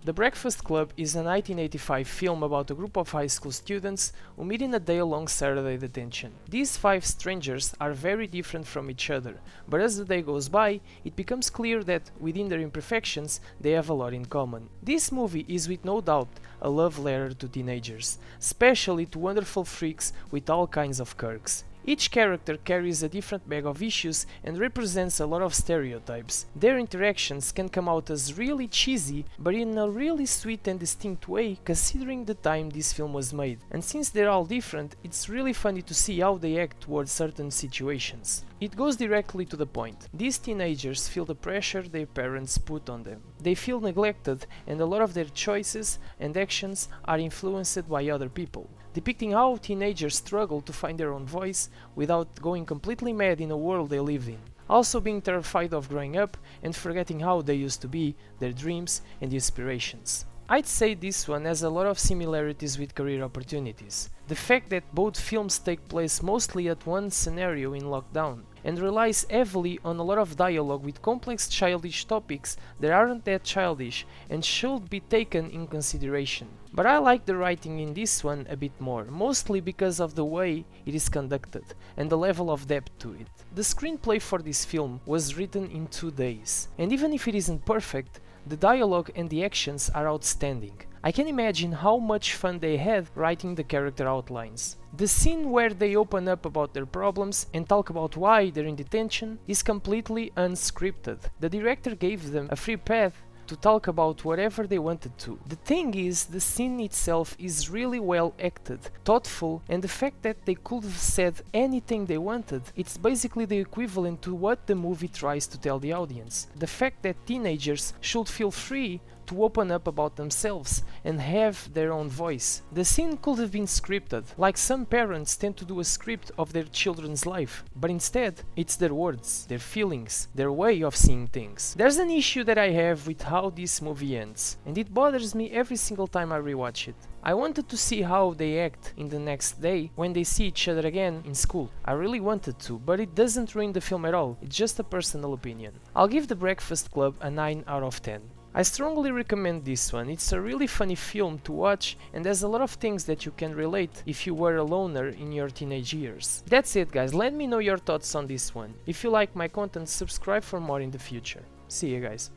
The Breakfast Club is a 1985 film about a group of high school students who meet in a day-long Saturday detention. These five strangers are very different from each other, but as the day goes by, it becomes clear that, within their imperfections, they have a lot in common. This movie is with no doubt a love letter to teenagers, especially to wonderful freaks with all kinds of quirks. Each character carries a different bag of issues and represents a lot of stereotypes. Their interactions can come out as really cheesy, but in a really sweet and distinct way considering the time this film was made. And since they're all different, it's really funny to see how they act towards certain situations. It goes directly to the point. These teenagers feel the pressure their parents put on them. They feel neglected, and a lot of their choices and actions are influenced by other people, depicting how teenagers struggle to find their own voice without going completely mad in a world they live in. Also being terrified of growing up and forgetting how they used to be, their dreams and inspirations. I'd say this one has a lot of similarities with Career Opportunities. The fact that both films take place mostly at one scenario in lockdown, and relies heavily on a lot of dialogue with complex childish topics that aren't that childish and should be taken in consideration. But I like the writing in this one a bit more, mostly because of the way it is conducted and the level of depth to it. The screenplay for this film was written in 2 days, and even if it isn't perfect, the dialogue and the actions are outstanding. I can imagine how much fun they had writing the character outlines. The scene where they open up about their problems and talk about why they're in detention is completely unscripted. The director gave them a free path to talk about whatever they wanted to. The thing is, the scene itself is really well acted, thoughtful, and the fact that they could have said anything they wanted, it's basically the equivalent to what the movie tries to tell the audience. The fact that teenagers should feel free to open up about themselves and have their own voice. The scene could have been scripted, like some parents tend to do a script of their children's life, but instead, it's their words, their feelings, their way of seeing things. There's an issue that I have with how this movie ends, and it bothers me every single time I rewatch it. I wanted to see how they act in the next day when they see each other again in school. I really wanted to, but it doesn't ruin the film at all, it's just a personal opinion. I'll give The Breakfast Club a 9 out of 10. I strongly recommend this one. It's a really funny film to watch and has a lot of things that you can relate if you were a loner in your teenage years. That's it guys, let me know your thoughts on this one. If you like my content, subscribe for more in the future. See you guys.